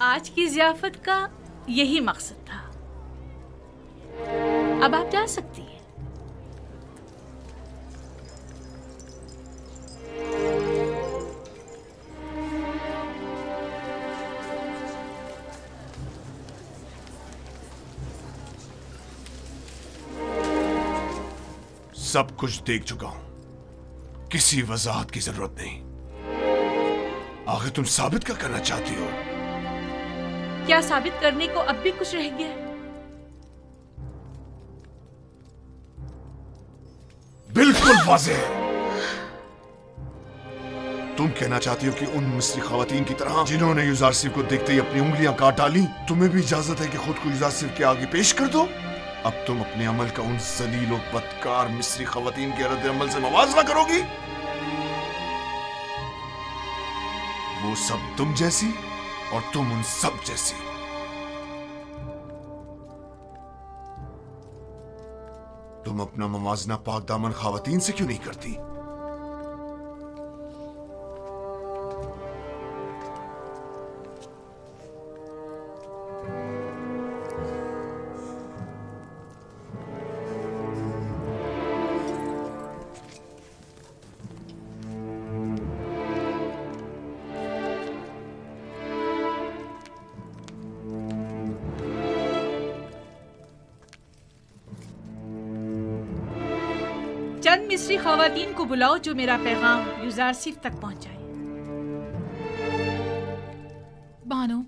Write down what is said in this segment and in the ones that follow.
آج کی ضیافت کا یہی مقصد تھا. اب آپ جا سکتی ہیں. سب کچھ دیکھ چکا ہوں. کسی وضاحت کی ضرورت نہیں. آخر تم ثابت کیا کرنا چاہتی ہو؟ کیا ثابت کرنے کو اب بھی کچھ رہ گیا ہے؟ بالکل واضح ہے. تم کہنا چاہتی ہو کہ ان مصری خواتین کی طرح جنہوں نے یوزارسیف کو دیکھتے ہی اپنی انگلیاں کاٹ ڈالی، تمہیں بھی اجازت ہے کہ خود کو یوزارسیف کے آگے پیش کر دو؟ اب تم اپنے عمل کا ان ذلیل و بدکار مصری خواتین کے رد عمل سے موازنہ کرو گی؟ وہ سب تم جیسی اور تم ان سب جیسی. تم اپنا موازنہ پاک دامن خواتین سے کیوں نہیں کرتی؟ چند مصری خواتین کو بلاؤ جو میرا پیغام یوزارسیف تک پہنچائے. بانو،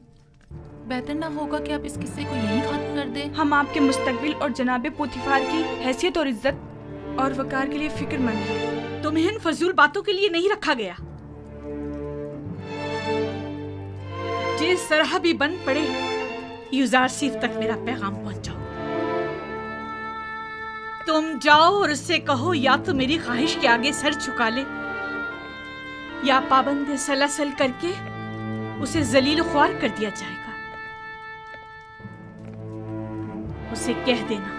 بہتر نہ ہوگا کہ آپ اس قصے کو یہیں ختم کر دیں؟ ہم آپ کے مستقبل اور جناب پوتیفار کی حیثیت اور عزت اور وقار کے لیے فکر مند ہیں. تمہیں ان فضول باتوں کے لیے نہیں رکھا گیا. جس طرح بھی بن پڑے یوزارسیف تک میرا پیغام پہنچاؤ. تم جاؤ اور اس سے کہو یا تو میری خواہش کے آگے سر جھکا لے یا پابند سلاسل کر کے اسے ذلیل و خوار کر دیا جائے گا. اسے کہہ دینا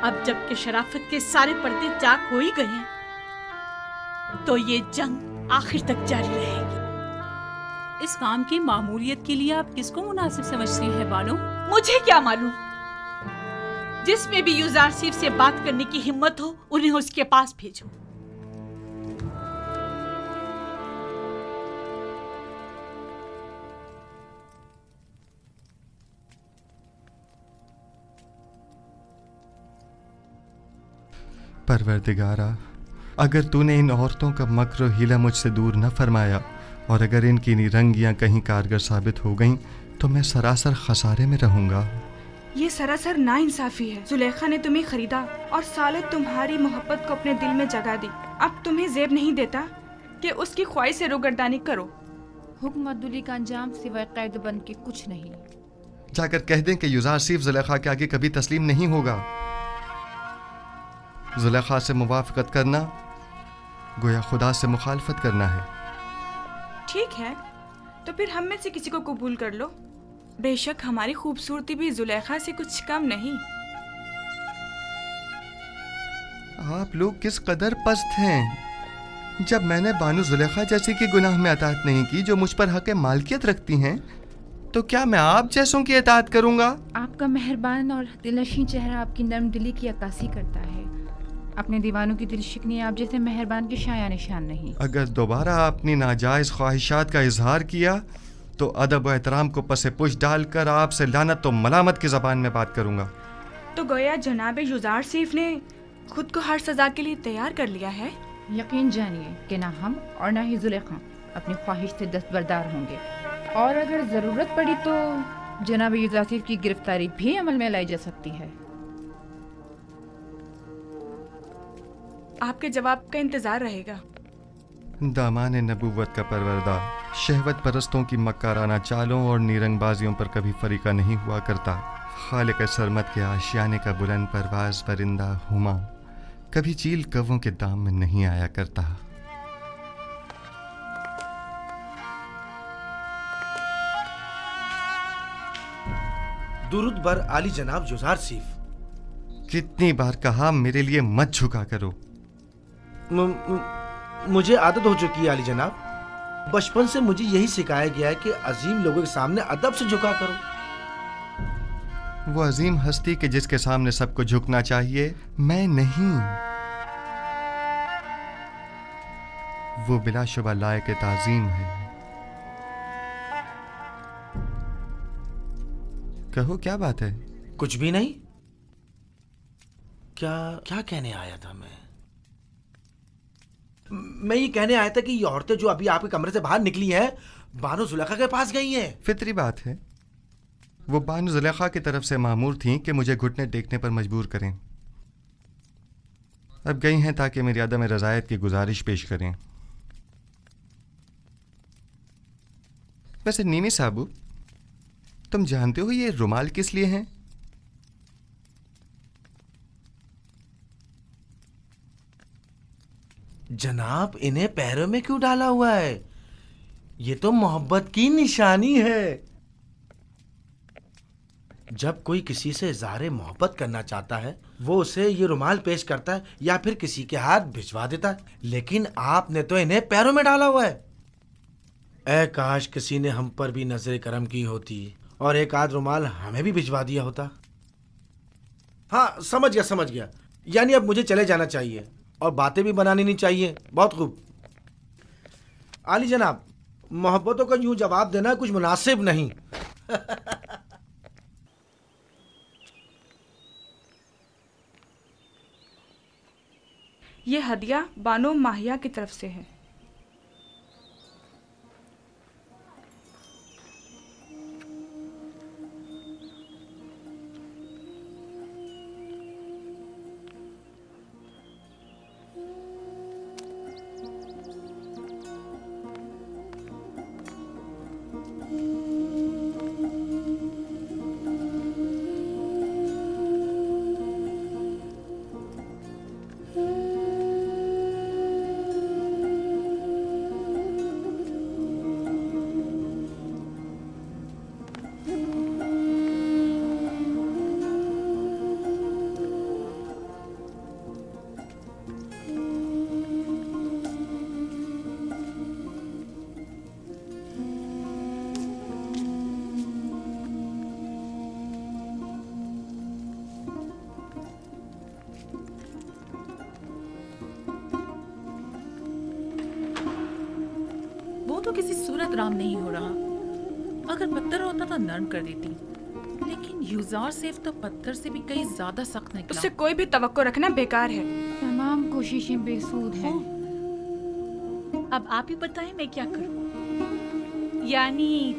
اب جب کہ شرافت کے سارے پردے چاک ہو ہی گئے ہیں تو یہ جنگ آخر تک جاری رہے گی. اس کام کی معمولیت کے لیے آپ کس کو مناسب سمجھتی ہیں بانو؟ مجھے کیا معلوم. جس میں بھی یوزارسیف سے بات کرنے کی ہمت ہو انہیں اس کے پاس بھیجو. پروردگارا، اگر تو نے ان عورتوں کا مکر و حیلہ مجھ سے دور نہ فرمایا اور اگر ان کی نیرنگیاں کہیں کارگر ثابت ہو گئیں تو میں سراسر خسارے میں رہوں گا. یہ سراسر ناانصافی ہے. زلیخا نے تمہیں خریدا اور سالت تمہاری محبت کو اپنے دل میں جگا دی. اب تمہیں زیب نہیں دیتا کہ اس کی خواہش سے روگردانی کرو. حکم عدولی کا انجام سوائے قید بند کے کچھ نہیں. جا کر کہہ دیں کہ یوزارسیف زلیخا کے آگے کبھی تسلیم نہیں ہوگا. زلیخا سے موافقت کرنا گویا خدا سے مخالفت کرنا ہے. ٹھیک ہے تو پھر ہم میں سے کسی کو قبول کر لو. بے شک ہماری خوبصورتی بھی زلیخا سے کچھ کم نہیں. آپ لوگ کس قدر پست ہیں. جب میں نے بانو زلیخا جیسی کی گناہ میں اطاعت نہیں کی جو مجھ پر حق مالکیت رکھتی ہیں تو کیا میں آپ جیسوں کی اطاعت کروں گا؟ آپ کا مہربان اور دلنشین چہرہ آپ کی نرم دلی کی عکاسی کرتا ہے. اپنے دیوانوں کی دل شکنی آپ جیسے مہربان کے شایع نشان نہیں. اگر دوبارہ اپنی ناجائز خواہشات کا اظہار کیا تو ادب و احترام کو پس پش ڈال کر آپ سے لعنت و ملامت کی زبان میں بات کروں گا. تو گویا جناب یوزارسیف نے خود کو ہر سزا کے لیے تیار کر لیا ہے. یقین جانیے کہ نہ ہم اور نہ ہی زلیخا اپنی خواہش سے دستبردار ہوں گے اور اگر ضرورت پڑی تو جناب یوزارسیف کی گرفتاری بھی عمل میں لائی جا سکتی ہے. آپ کے جواب کا انتظار رہے گا. دامان نبوت کا پروردہ شہوت پرستوں کی مکارانہ چالوں اور نیرنگ بازیوں پر کبھی فریقہ نہیں ہوا کرتا. خالق سرمت کے آشیانے کا بلند پرواز پرندہ ہما کبھی چیل کووں کے دام میں نہیں آیا کرتا. درود بر عالی جناب یوزارسیف. کتنی بار کہا میرے لیے مت جھکا کرو. مجھے عادت ہو چکی ہے عالی جناب. बचपन से मुझे यही सिखाया गया है कि अजीम लोगों के सामने अदब से झुका करो। वो अजीम हस्ती के जिसके सामने सबको झुकना चाहिए, मैं नहीं। वो बिलाशुबा लायक ताज़ीम है। कहो क्या बात है? कुछ भी नहीं। क्या क्या कहने आया था मैं ये कहने आया था कि ये औरतें जो अभी आपके कमरे से बाहर निकली हैं, बानो जुलेखा के पास गई हैं। फितरी बात है, वो बानो जुलेखा की तरफ से मामूर थीं कि मुझे घुटने टेकने पर मजबूर करें। अब गई हैं ताकि मेरी अदम रज़ायत की गुजारिश पेश करें। वैसे नीनी साबू, तुम जानते हो ये रुमाल किस लिए हैं? जनाब, इन्हें पैरों में क्यों डाला हुआ है? ये तो मोहब्बत की निशानी है। जब कोई किसी से इज़हार मोहब्बत करना चाहता है, वो उसे ये रुमाल पेश करता है या फिर किसी के हाथ भिजवा देता है, लेकिन आपने तो इन्हें पैरों में डाला हुआ है। ऐ काश किसी ने हम पर भी नजर करम की होती और एक आध रुमाल हमें भी भिजवा दिया होता। हाँ, समझ गया। यानी अब मुझे चले जाना चाहिए और बातें भी बनानी नहीं चाहिए। बहुत खूब। आली जनाब, मोहब्बतों का यूं जवाब देना कुछ मुनासिब नहीं। ये हदिया बानो माहिया की तरफ से है। तो किसी सूरत राम नहीं हो रहा। अगर पत्थर होता तो नरम कर देती, लेकिन यूजार सेफ तो पत्थर से भी कहीं ज्यादा सख्त निकला। उससे कोई भी तवक्को रखना बेकार है। तमाम कोशिशें बेसूद हैं। अब आप ही बताएं मैं क्या करूं? यानी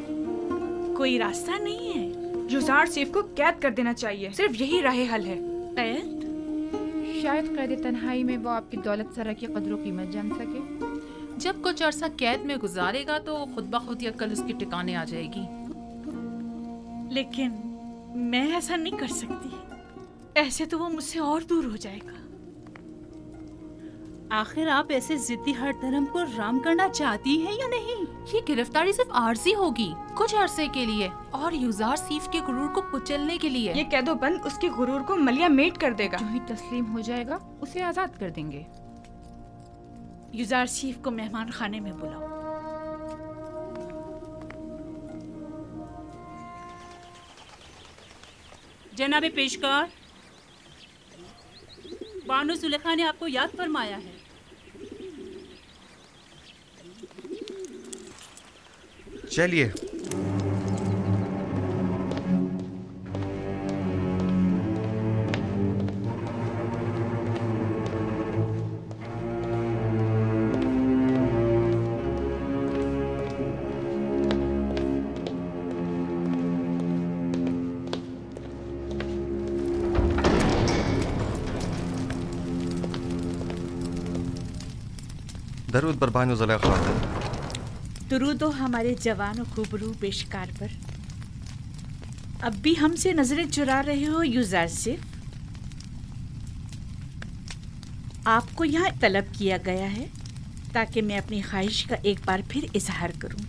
कोई रास्ता नहीं है? यूजार सेफ को कैद कर देना चाहिए, सिर्फ यही राह हल है। कैद? शायद कैद तन्हाई में वो आपकी दौलत सरा की कदर कीमत जान सके। जब कुछ अरसा कैद में गुजारेगा तो खुद ब खुद ही अक्ल उसके ठिकाने आ जाएगी। लेकिन मैं ऐसा नहीं कर सकती, ऐसे तो वो मुझसे और दूर हो जाएगा। आखिर आप ऐसे जिद्दी हर धर्म को राम करना चाहती हैं या नहीं? ये गिरफ्तारी सिर्फ आर्जी होगी, कुछ अरसे के लिए, और यूजार सीफ के गुरूर को कुचलने के लिए। ये कैदोबंद उसके गुरूर को मलिया मेट कर देगा। जो ही तस्लीम हो जाएगा उसे आजाद कर देंगे। यूजार सीफ को मेहमान खाने में बुलाओ। जनाबे पेशकार, बानो जुलेखा ने आपको याद फरमाया है। चलिए। दरूद बर बानो जुलेखा। दुरूद हो हमारे जवान और खूबरू पेशकार पर। अब भी हमसे नजरें चुरा रहे हो यूजार से? आपको यहाँ तलब किया गया है ताकि मैं अपनी ख्वाहिश का एक बार फिर इजहार करूं।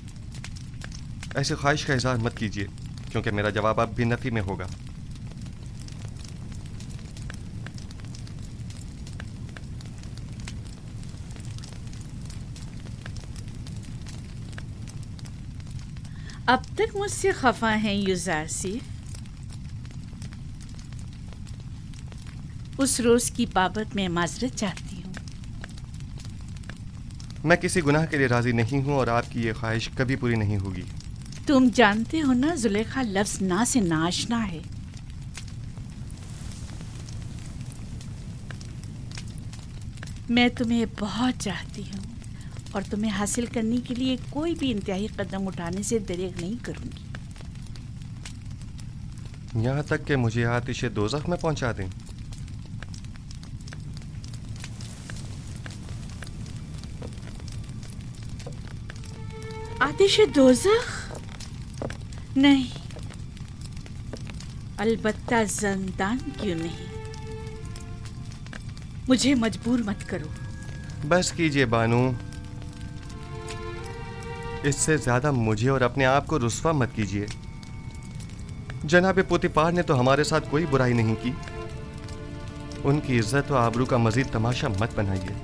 ऐसी ख्वाहिश का इजहार मत कीजिए, क्योंकि मेरा जवाब अब भी नफी में होगा। अब तक मुझसे खफा हैं युजारसिफ? उस रोज की बाबत मैं माजरत चाहती हूँ। मैं किसी गुनाह के लिए राजी नहीं हूँ और आपकी ये ख्वाहिश कभी पूरी नहीं होगी। तुम जानते हो ना, जुलेखा लफ्ज ना से नाशना है। मैं तुम्हें बहुत चाहती हूँ और तुम्हें हासिल करने के लिए कोई भी इंतहाई कदम उठाने से दरेग नहीं करूँगी। यहाँ तक कि मुझे आतिश दोज़ख में पहुँचा दें। आतिश दोज़ख? नहीं, अलबत्ता ज़िंदान क्यों नहीं। मुझे मजबूर मत करो। बस कीजिए बानू, इससे ज्यादा मुझे और अपने आप को रुस्वा मत कीजिए। जनाब पोतीपार ने तो हमारे साथ कोई बुराई नहीं की। उनकी इज्जत और आबरू का मजीद तमाशा मत बनाइए।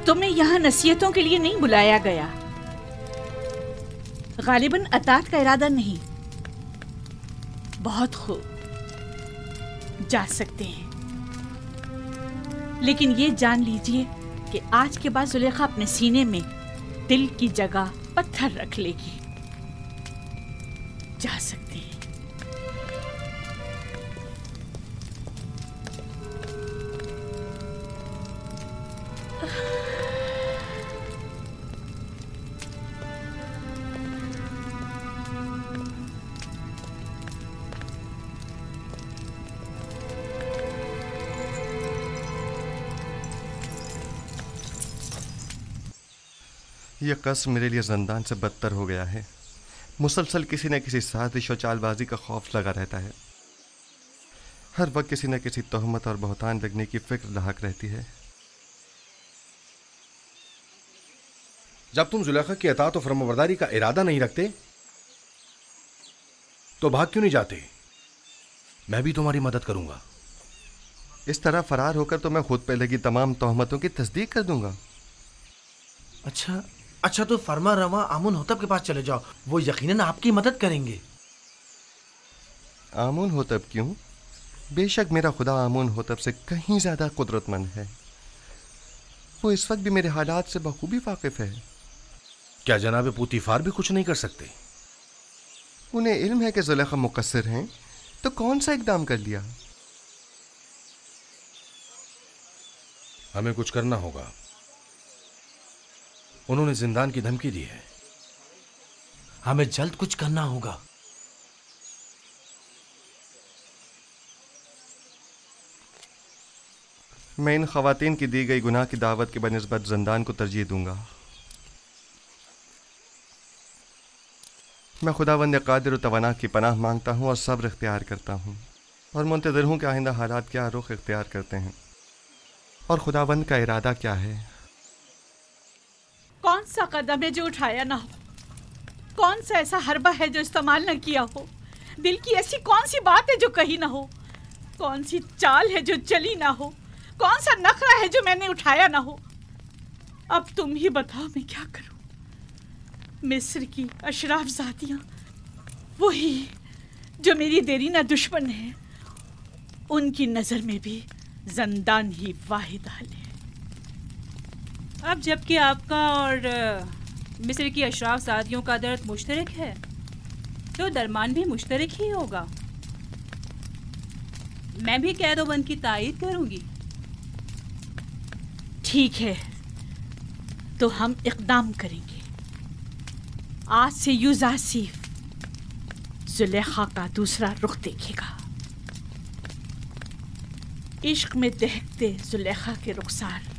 तुम्हें यहाँ नसीहतों के लिए नहीं बुलाया गया। गालिबन अतात का इरादा नहीं। बहुत खूब, जा सकते हैं, लेकिन ये जान लीजिए कि आज के बाद जुलेखा अपने सीने में दिल की जगह पत्थर रख लेगी। जा सकते हैं। यह कस्म मेरे लिए ज़िंदान से बदतर हो गया है। मुसलसल किसी न किसी साजिश और चालबाजी का खौफ लगा रहता है। हर वक्त किसी न किसी तोहमत और बहतान लगने की फिक्र लाहक रहती है। जब तुम जुलेखा की अताअत और फरमाबरदारी का इरादा नहीं रखते तो भाग क्यों नहीं जाते? मैं भी तुम्हारी मदद करूंगा। इस तरह फरार होकर तो मैं खुद पे लगी तमाम तोहमतों की तस्दीक कर दूंगा। अच्छा तो फरमा रवा आमुन होतब के पास चले जाओ, वो यकीनन आपकी मदद करेंगे। आमुन होतब क्यों? बेशक मेरा खुदा आमुन होतब से कहीं ज्यादा कुदरतमंद है। वो इस वक्त भी मेरे हालात से बखूबी वाकिफ है। क्या जनाब पोतीफार भी कुछ नहीं कर सकते? उन्हें इल्म है कि जुलेखा मुकस्सिर हैं, तो कौन सा इकदाम कर लिया? हमें कुछ करना होगा। उन्होंने जिंदान की धमकी दी है। हमें जल्द कुछ करना होगा। मैं इन खवातीन की दी गई गुनाह की दावत के बनिस्बत जिंदान को तरजीह दूंगा। मैं खुदावंद कादिर व तवाना की पनाह मांगता हूँ और सब्र इख्तियार करता हूँ और मुंतज़िर हूँ कि आइंदा हालात क्या रुख इख्तियार करते हैं और खुदावंद का इरादा क्या है। कौन सा कदम है जो उठाया ना हो? कौन सा ऐसा हरबा है जो इस्तेमाल न किया हो? दिल की ऐसी कौन सी बात है जो कही ना हो? कौन सी चाल है जो चली ना हो? कौन सा नखरा है जो मैंने उठाया ना हो? अब तुम ही बताओ मैं क्या करूं? मिस्र की अशराफ ज़ातियां, वही जो मेरी देरीना दुश्मन है, उनकी नज़र में भी ज़िंदान ही वाहिद हल है। अब जबकि आपका और मिस्र की अशराफ ज़ातियों का दर्द मुश्तरक है, तो दरमान भी मुश्तरक ही होगा। मैं भी कैदोबंद की तायीद करूंगी। ठीक है, तो हम इक़दाम करेंगे। आज से युज़ासिफ जुलेखा का दूसरा रुख देखेगा। इश्क में दहकते जुलेखा के रुखसार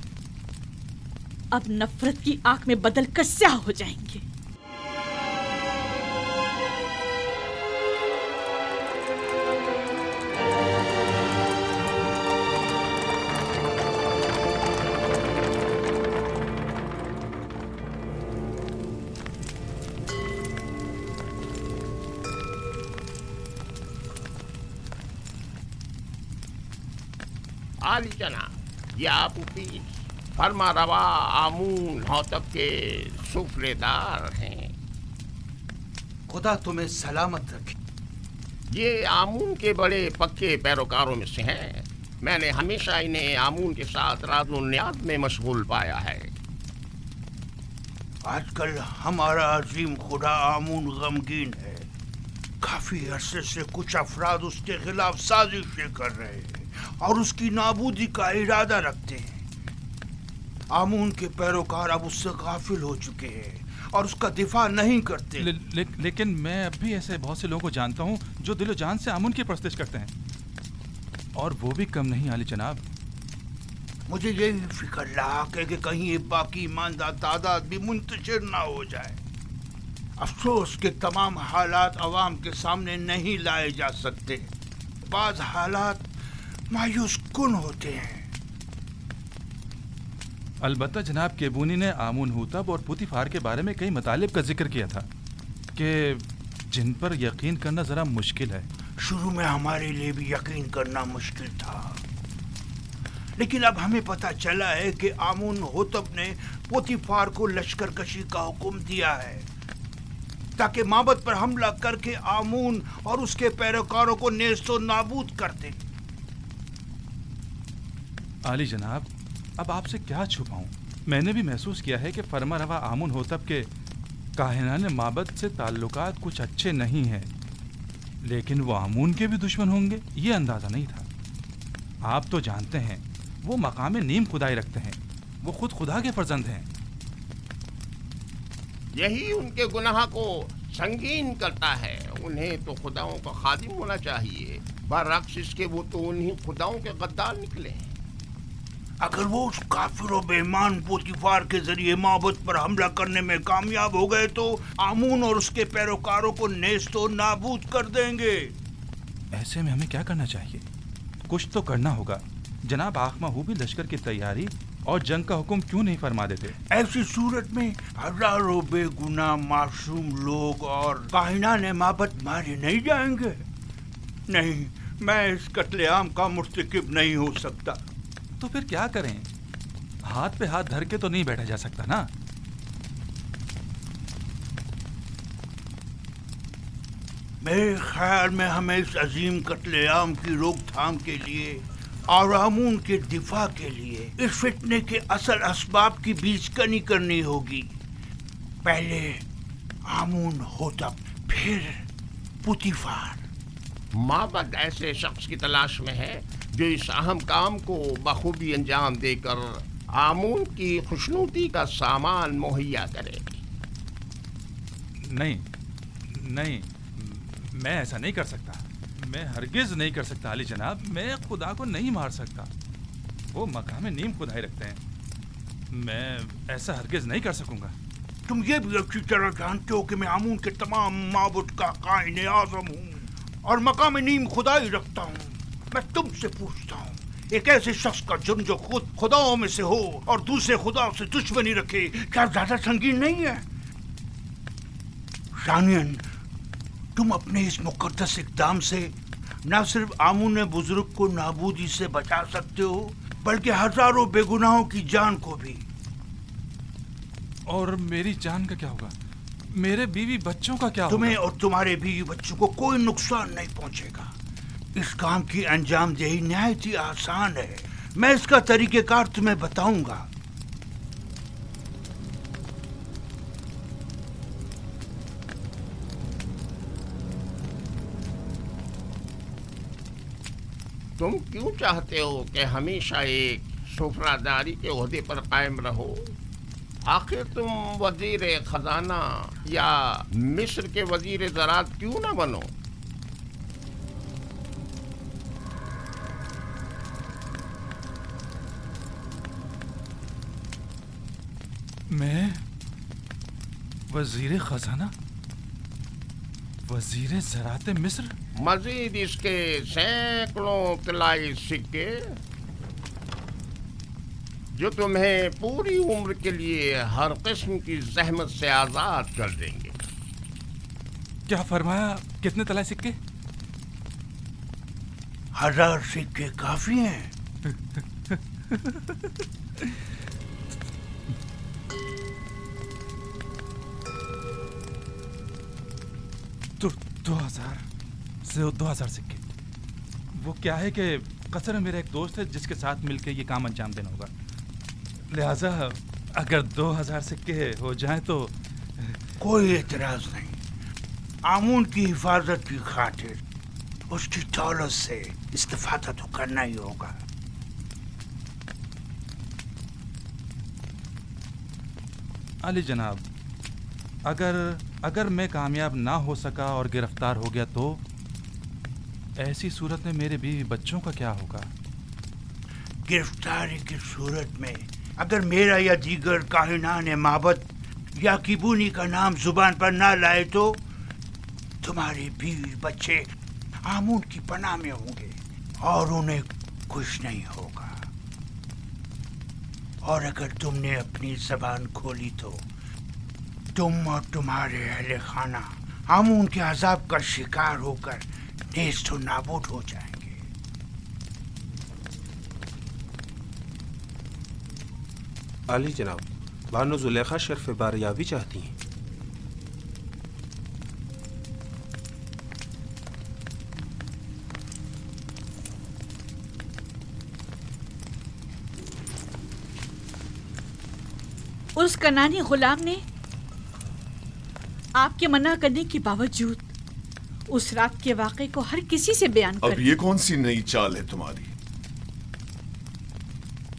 अब नफरत की आंख में बदल कर स्याह हो जाएंगे। आली जनाब, ये आप फरमा रवा आमून होतब के सुफरेदार हैं। खुदा तुम्हें सलामत रखे। ये आमून के बड़े पक्के पैरोकारों में से हैं। मैंने हमेशा इन्हें आमून के साथ राज़ो न्याज़ में मशगूल पाया है। आजकल हमारा अजीम खुदा आमून गमगीन है। काफी अरसे से कुछ अफराद उसके खिलाफ साजिशें कर रहे हैं और उसकी नाबूदी का इरादा रखते हैं। आमून के पैरोकार अब उससे गाफिल हो चुके हैं और उसका दिफा नहीं करते। लेकिन मैं अब भी ऐसे बहुत से लोगों को जानता हूँ जो दिलो जान से आमून की परस्तिश करते हैं, और वो भी कम नहीं आली जनाब। मुझे यही फिक्र रहा कि कहीं ये बाकी ईमानदार तादाद भी मुंतशिर ना हो जाए। अफसोस के तमाम हालात अवाम के सामने नहीं लाए जा सकते। बाज हालात मायूस कुन होते हैं। अलबत्ता जनाब केबूनी ने आमून हुतब और पुतीफार के बारे में कई मतालिब का जिक्र किया था कि जिन पर यकीन करना ज़रा मुश्किल है। शुरू में हमारे लिए भी यकीन करना मुश्किल था, लेकिन अब हमें पता चला है कि आमून हुतब ने पुतीफार को लश्कर कशी का हुक्म दिया है ताकि माबद पर हमला करके आमून और उसके पैरोकारों को नेस्तो नाबूद कर दे। आली जनाब, अब आपसे क्या छुपाऊं? मैंने भी महसूस किया है कि फरमा रवा आमून होतब के काहिनाने माबद से ताल्लुकात कुछ अच्छे नहीं हैं, लेकिन वो आमून के भी दुश्मन होंगे ये अंदाज़ा नहीं था। आप तो जानते हैं वो मकाम नीम खुदाई रखते हैं, वो खुद खुदा के फर्जंद हैं। यही उनके गुनाह को संगीन करता है। उन्हें तो खुदाओं का खादिम होना चाहिए, बरअक्स इसके वो तो उन्हीं खुदाओं के गद्दार निकले हैं। अगर वो उस काफिर और बेईमान पोतीफार के जरिए माबद पर हमला करने में कामयाब हो गए तो आमून और उसके पैरोकारों को नेस्तो नाबूद कर देंगे। ऐसे में हमें क्या करना चाहिए? कुछ तो करना होगा। जनाब आखमा भी लश्कर की तैयारी और जंग का हुक्म क्यों नहीं फरमा देते? ऐसी सूरत में हजारों बेगुनाह मासूम लोग और काहिनाने माबद मारे नहीं जाएंगे। नहीं, मैं इस कत्लेआम का मुर्तकिब नहीं हो सकता। तो फिर क्या करें? हाथ पे हाथ धर के तो नहीं बैठा जा सकता ना। मेरे ख्याल में हमें इस अजीम कत्लेआम की रोकथाम के लिए और आमून के दिफा के लिए इस फितने के असल असबाब की बीजकनी करनी होगी। पहले आमून होतब, फिर पुतीफार। माबद ऐसे शख्स की तलाश में है जो इस अहम काम को बखूबी अंजाम देकर आमून की खुशनुदी का सामान मुहैया करे। नहीं, मैं ऐसा नहीं कर सकता। मैं हरगिज नहीं कर सकता अली जनाब। मैं खुदा को नहीं मार सकता। वो मकाम नीम खुदाई रखते हैं। मैं ऐसा हरगिज नहीं कर सकूंगा। तुम ये भी अच्छी तरह जानते हो कि मैं आमून के तमाम माबुद का कायने आज़म हूँ और मकाम नीम खुदाई रखता हूँ। मैं तुमसे पूछता हूँ, एक ऐसे शख्स का जुर्म जो खुद खुदाओं में से हो और दूसरे खुदाओं से दुश्मनी रखे, क्या ज्यादा संगीन नहीं है? शानियन, तुम अपने इस मुकद्दस इक़दाम से न सिर्फ आमून बुजुर्ग को नाबूदी से बचा सकते हो बल्कि हजारों बेगुनाहों की जान को भी। और मेरी जान का क्या होगा? मेरे बीवी बच्चों का क्या होगा? तुम्हें और तुम्हारे बीवी बच्चों को कोई नुकसान नहीं पहुंचेगा। इस काम की अंजामदेही निहायत ही आसान है। मैं इसका तरीक़ेकार तुम्हें बताऊंगा। तुम क्यों चाहते हो कि हमेशा एक सुफरादारी के ओहदे पर कायम रहो? आखिर तुम वजीर खजाना या मिस्र के वजीर ज़राअत क्यों ना बनो? मैं वजीर खजाना, वजीर ज़राअत मिस्र? मजीद इसके सैकड़ों तलाई सिक्के जो तुम्हें पूरी उम्र के लिए हर किस्म की जहमत से आजाद कर देंगे। क्या फरमाया? कितने तलाई सिक्के? 1000 सिक्के काफी हैं। 2000 सिक्के। वो क्या है कि कसर में मेरा एक दोस्त है जिसके साथ मिलकर ये काम अंजाम देना होगा, लिहाजा अगर 2000 सिक्के हो जाएं तो। कोई एतराज नहीं। आमून की हिफाजत की खातिर उसकी दौलत से इस्तेफादा तो करना ही होगा। अली जनाब, अगर मैं कामयाब ना हो सका और गिरफ्तार हो गया तो ऐसी सूरत में मेरे बीवी बच्चों का क्या होगा? गिरफ्तारी की सूरत में अगर मेरा या दीगर काहिनान माबद या किबूनी का नाम जुबान पर ना लाए तो तुम्हारे बीवी बच्चे आमून की पनाह में होंगे और उन्हें कुछ नहीं होगा। और अगर तुमने अपनी जबान खोली तो तुम और तुम्हारे अहले खाना आमून के अजाब का शिकार होकर नेस्त और नाबूद हो जाएंगे। अली जनाब, बानो जुलेखा शर्फ बारियाबी चाहती हैं। उस कनानी गुलाम ने आपके मना करने के बावजूद उस रात के वाक़े को हर किसी से बयान कर। अब ये कौन सी नई चाल है तुम्हारी?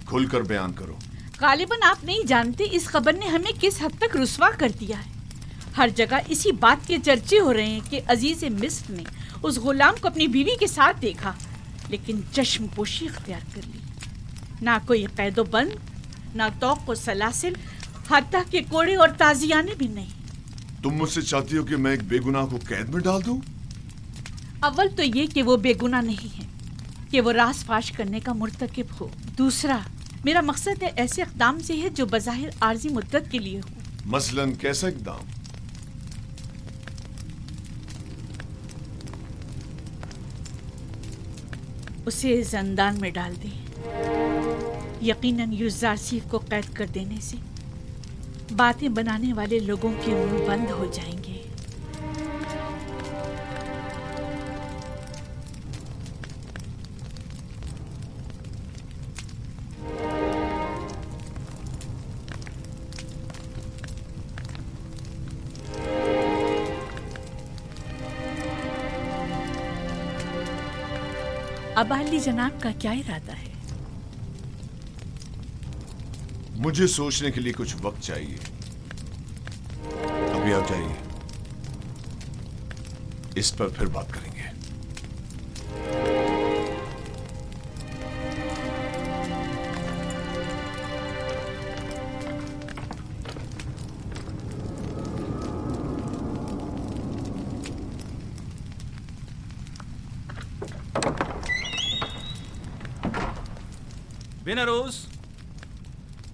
खुलकर बयान करो। गालिबन आप नहीं जानते इस खबर ने हमें किस हद तक रुस्वा कर दिया है। हर जगह इसी बात के चर्चे हो रहे हैं कि अजीज मिस्र ने उस गुलाम को अपनी बीवी के साथ देखा, लेकिन चश्मपोशी इख्तियार कर ली। ना कोई कैदो बंद, ना तौक व सलासिल, हत्ता के कोड़े और ताजियाने भी नहीं। तुम मुझसे चाहती हो कि मैं एक बेगुनाह को कैद में डाल दूं? अव्वल तो ये कि वो बेगुनाह नहीं है कि वो राज फाश करने का मुर्तकिब हो। दूसरा, मेरा मकसद है ऐसे इक़दाम से है जो बज़ाहिर आर्जी मुद्दत के लिए हो। मसलन कैसा इक़दाम? उसे ज़ंदान में डाल दें। यकीनन युज़ारसीफ को कैद कर देने से बातें बनाने वाले लोगों के मुंह बंद हो जाएंगे। अब अली जनाब का क्या इरादा है? मुझे सोचने के लिए कुछ वक्त चाहिए। अभी आप जाइए, इस पर फिर बात करेंगे।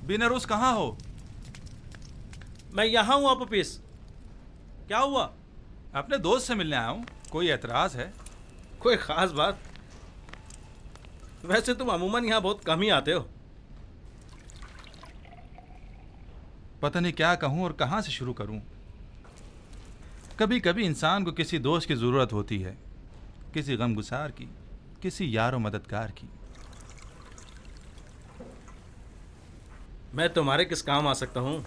बिनरोज कहाँ हो? मैं यहाँ हूँ अपीस। क्या हुआ? अपने दोस्त से मिलने आया हूँ। कोई एतराज है? कोई खास बात? वैसे तुम अमूमन यहाँ बहुत कम ही आते हो। पता नहीं क्या कहूँ और कहाँ से शुरू करूँ। कभी कभी इंसान को किसी दोस्त की ज़रूरत होती है, किसी गमगुसार की, किसी यार व मददगार की। मैं तुम्हारे किस काम आ सकता हूँ?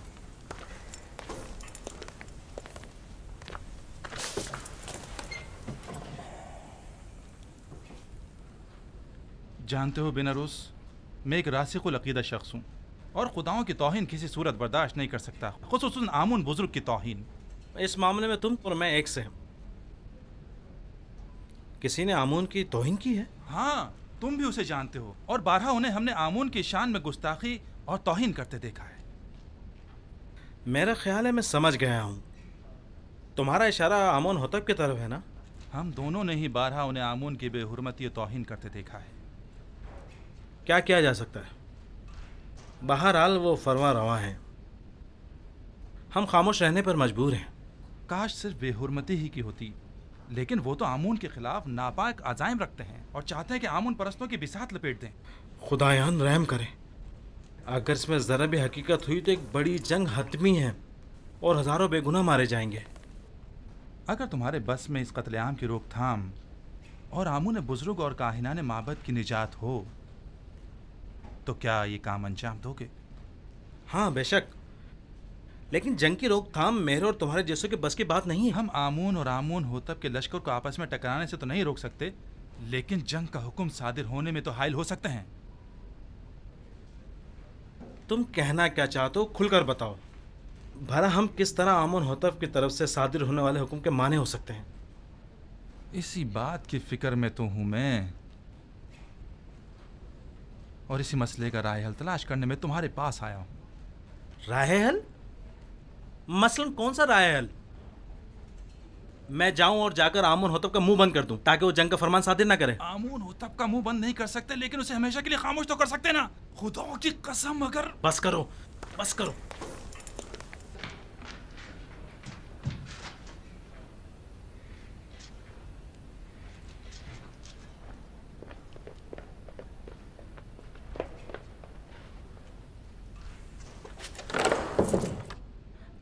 जानते हो बिनरोज, मैं एक रासिकुल अकीदा शख्स हूँ और खुदाओं की तौहीन किसी सूरत बर्दाश्त नहीं कर सकता, खुसूसन आमुन बुजुर्ग की तौहीन। इस मामले में तुम और मैं एक से हैं। किसी ने आमून की तौहीन की है? हाँ, तुम भी उसे जानते हो और बारहा उन्हें हमने आमून की शान में गुस्ताखी और तौहीन करते देखा है। मेरा ख्याल है मैं समझ गया हूँ। तुम्हारा इशारा आमून होतब की तरफ है ना? हम दोनों ने ही बारहा उन्हें आमून की बेहुरमती और तौहीन करते देखा है। क्या किया जा सकता है? बहरहाल वो फरमा रवा हैं, हम खामोश रहने पर मजबूर हैं। काश सिर्फ बेहुरमती ही की होती, लेकिन वो तो आमून के खिलाफ नापाक अज़ाइम रखते हैं और चाहते हैं कि आमून परस्तों की बिसात लपेट दें। खुदायान रहम करे। अगर इसमें ज़रा भी हकीकत हुई तो एक बड़ी जंग हतमी है और हज़ारों बेगुनाह मारे जाएंगे। अगर तुम्हारे बस में इस कत्लेआम की रोकथाम और आमून बुजुर्ग और काहिनान माबद की निजात हो तो क्या ये काम अंजाम दोगे? हाँ बेशक, लेकिन जंग की रोकथाम मेरे और तुम्हारे जैसों के बस की बात नहीं है। हम आमून और आमून होतब के लश्कर को आपस में टकराने से तो नहीं रोक सकते, लेकिन जंग का हुक्म सादिर होने में तो हाइल हो सकते हैं। तुम कहना क्या चाहते हो खुलकर बताओ। भला हम किस तरह आमून होतब की तरफ से सादिर होने वाले हुक्म के माने हो सकते हैं? इसी बात की फिक्र में तो हूं मैं, और इसी मसले का राह हल तलाश करने में तुम्हारे पास आया हूं। राह हल? मसलन कौन सा राह हल? मैं जाऊं और जाकर आमून होतब का मुंह बंद कर दूं ताकि वो जंग का फरमान सादिर ना करे? आमून होतब का मुंह बंद नहीं कर सकते, लेकिन उसे हमेशा के लिए खामोश तो कर सकते ना। खुदाओं की कसम, अगर बस करो, बस करो।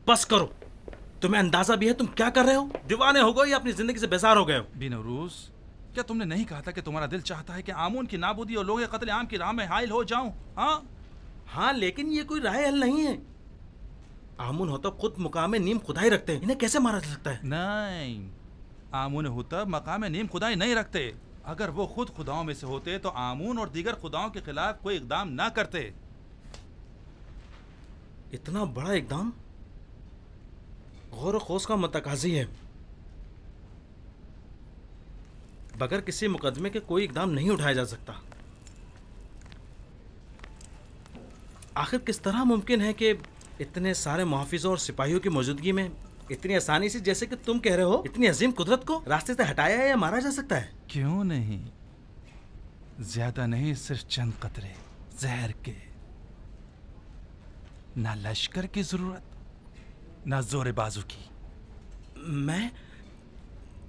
बस करो। तुम्हें अंदाजा भी है तुम क्या कर रहे हो? दीवाने हो गए या अपनी जिंदगी से बेजार हो गए हो? बिनौरूस, क्या तुमने नहीं कहा था कि तुम्हारा दिल चाहता है कि आमून की नाबूदी और लोग कत्ल आम की राह में हाइल हो जाऊं? हाँ, लेकिन ये कोई राह हल नहीं है। आमून होतब खुद मुकाम नीम खुदाई रखते हैं, इन्हें कैसे मारा जा सकता है? नहीं, आमून होतब मकाम नीम खुदाई नहीं रखते। अगर वो खुद खुदाओं में से होते तो आमून और दीगर खुदाओं के खिलाफ कोई इकदाम ना करते। इतना बड़ा इकदाम गौर खोज का मतकाजी है। बगैर किसी मुकदमे के कोई इकदाम नहीं उठाया जा सकता। आखिर किस तरह मुमकिन है कि इतने सारे मुहाफिजों और सिपाहियों की मौजूदगी में इतनी आसानी से, जैसे कि तुम कह रहे हो, इतनी अजीम कुदरत को रास्ते से हटाया या मारा जा सकता है? क्यों नहीं, ज्यादा नहीं, सिर्फ चंद कतरे जहर के। ना लश्कर की जरूरत, ना जोर बाजू की। मैं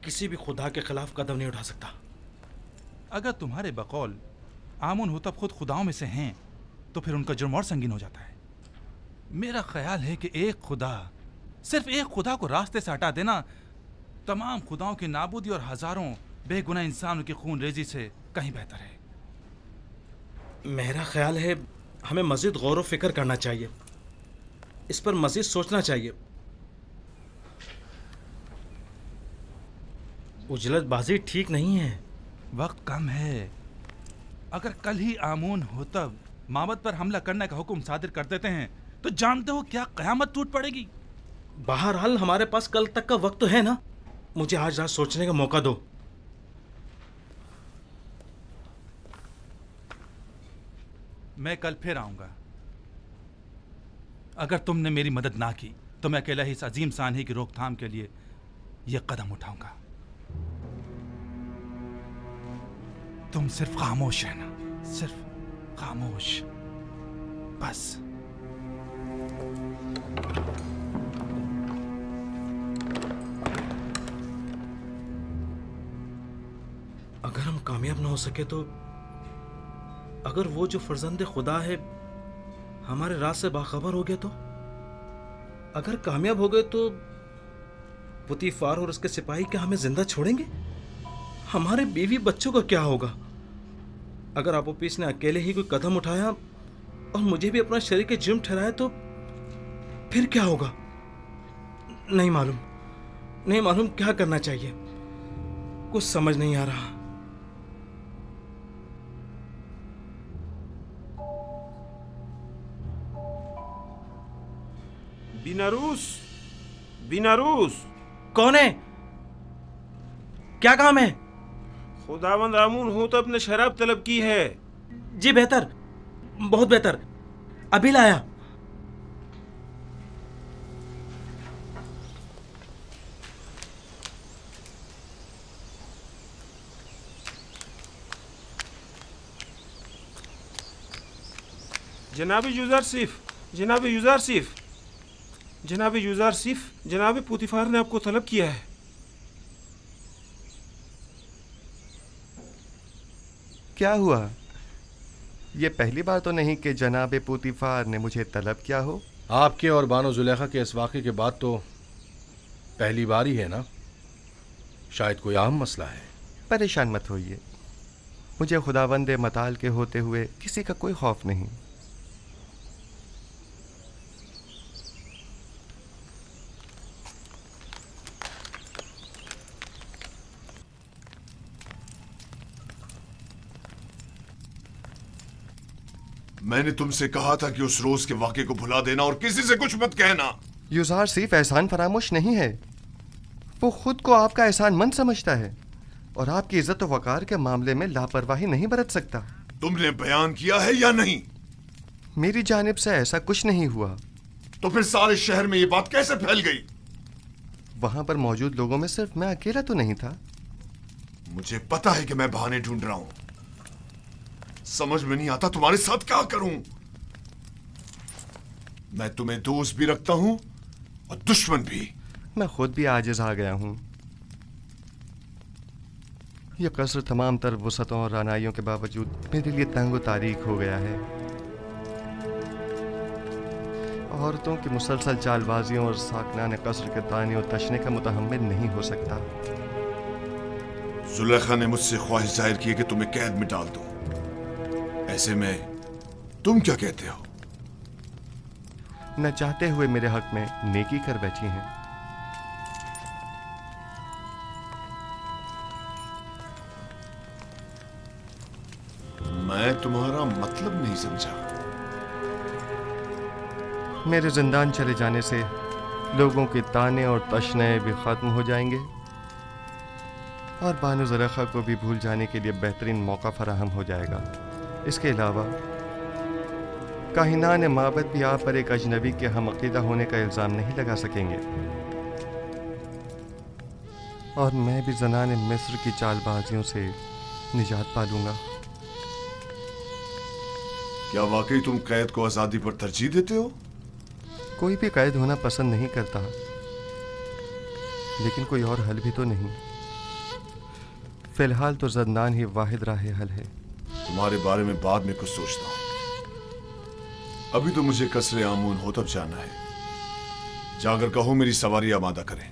किसी भी खुदा के खिलाफ कदम नहीं उठा सकता। अगर तुम्हारे बकौल आमून होतब खुद खुदाओं में से हैं तो फिर उनका जुर्म और संगीन हो जाता है। मेरा ख्याल है कि एक खुदा, सिर्फ एक खुदा को रास्ते से हटा देना तमाम खुदाओं की नाबूदी और हजारों बेगुनाह इंसानों की खून रेजी से कहीं बेहतर है। मेरा ख्याल है हमें मजीद गौर व फिक्र करना चाहिए, इस पर मजीद सोचना चाहिए। उजलतबाजी ठीक नहीं है। वक्त कम है। अगर कल ही आमून होतब माबद पर हमला करने का हुक्म सादिर कर देते हैं तो जानते हो क्या कयामत टूट पड़ेगी। बहरहाल हमारे पास कल तक का वक्त तो है ना। मुझे आज रात सोचने का मौका दो। मैं कल फिर आऊंगा। अगर तुमने मेरी मदद ना की तो मैं अकेला ही इस अजीम सानही की रोकथाम के लिए यह कदम उठाऊंगा। तुम सिर्फ खामोश रहना, सिर्फ खामोश, बस। अगर हम कामयाब ना हो सके तो, अगर वो जो फर्जंद खुदा है हमारे राज से बाखबर हो गया तो, अगर कामयाब हो गए तो पुतीफार और उसके सिपाही क्या हमें जिंदा छोड़ेंगे? हमारे बीवी बच्चों का क्या होगा? अगर आपोपीस ने अकेले ही कोई कदम उठाया और मुझे भी अपना शरीक जुर्म ठहराया तो फिर क्या होगा? नहीं मालूम क्या करना चाहिए। कुछ समझ नहीं आ रहा। बिनारूस कौन है? क्या काम है? खुदावंद आमून होतब ने शराब तलब की है। जी बेहतर, बहुत बेहतर, अभी लाया। जनाब यूजारसिफ, जनाब पुतीफार ने आपको तलब किया है। क्या हुआ? ये पहली बार तो नहीं कि जनाब पुतीफार ने मुझे तलब किया हो। आपके और बानो जुलेखा के इस वाक़े के बाद तो पहली बार ही है ना? शायद कोई अहम मसला है। परेशान मत होइए, मुझे खुदावंद मताल के होते हुए किसी का कोई खौफ नहीं। मैंने तुमसे कहा था कि उस रोज के वाक़े को भुला देना और किसी से कुछ मत कहना। युज़ार सिर्फ एहसान फरामोश नहीं है, वो खुद को आपका एहसान मंद समझता है और आपकी इज्जत और वकार के मामले में लापरवाही नहीं बरत सकता। तुमने बयान किया है या नहीं? मेरी जानिब से ऐसा कुछ नहीं हुआ। तो फिर सारे शहर में ये बात कैसे फैल गई? वहां पर मौजूद लोगों में सिर्फ मैं अकेला तो नहीं था। मुझे पता है कि मैं बहाने ढूंढ रहा हूं। समझ में नहीं आता तुम्हारे साथ क्या करूं। मैं तुम्हें दोस्त भी रखता हूं और दुश्मन भी। मैं खुद भी आजिज आ गया हूं। यह कसर तमाम तर वसतों और रानाइयों के बावजूद मेरे लिए तंग तारीख हो गया है। औरतों की मुसलसल चालबाजियों और साकनान कसर के ताने और तशने का मुतहम्मिल नहीं हो सकता। जुलेखा ने मुझसे ख्वाहिश जाहिर की कि तुम्हें कैद में डाल दूं। ऐसे में तुम क्या कहते हो? न चाहते हुए मेरे हक में नेकी कर बैठी हैं। मैं तुम्हारा मतलब नहीं समझा। मेरे जिंदान चले जाने से लोगों के ताने और तशने भी खत्म हो जाएंगे और बानो ज़ुलेखा को भी भूल जाने के लिए बेहतरीन मौका फराहम हो जाएगा। इसके अलावा काहिनान माबद भी आप पर एक अजनबी के हम अकीदा होने का इल्ज़ाम नहीं लगा सकेंगे और मैं भी ज़नाने मिस्र की चालबाजियों से निजात पालूंगा। क्या वाकई तुम कैद को आज़ादी पर तरजीह देते हो? कोई भी कैद होना पसंद नहीं करता, लेकिन कोई और हल भी तो नहीं। फिलहाल तो ज़ंदान ही वाहिद राह हल है। तुम्हारे बारे में बाद में कुछ सोचता हूं। अभी तो मुझे कसरे आमून होतब जाना है। जाकर कहो मेरी सवारी आमादा करें।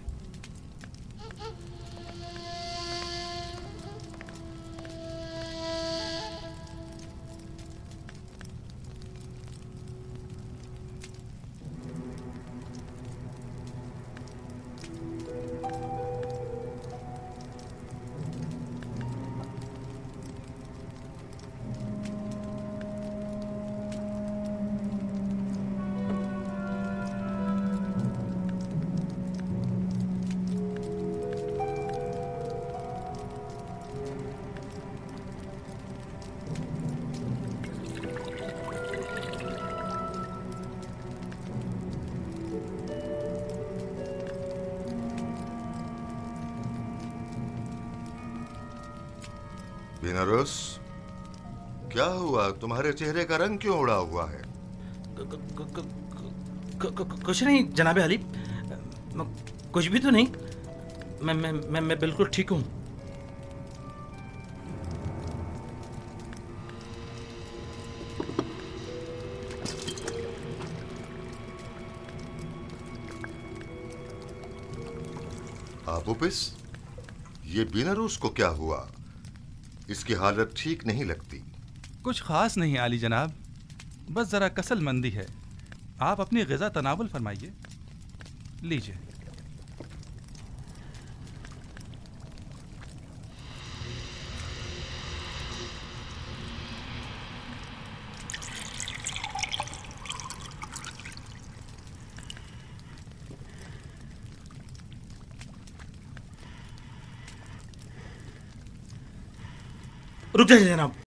बीनारोस, क्या हुआ? तुम्हारे चेहरे का रंग क्यों उड़ा हुआ है? कुछ नहीं जनाब अली, कुछ भी तो नहीं। मैं बिल्कुल ठीक हूँ। आबुपिस, ये बीनारोस को क्या हुआ? इसकी हालत ठीक नहीं लगती। कुछ खास नहीं आली जनाब, बस जरा कसल मंदी है। आप अपनी ग़िज़ा तनावुल फरमाइए। लीजिए। रुक जाइए जनाब।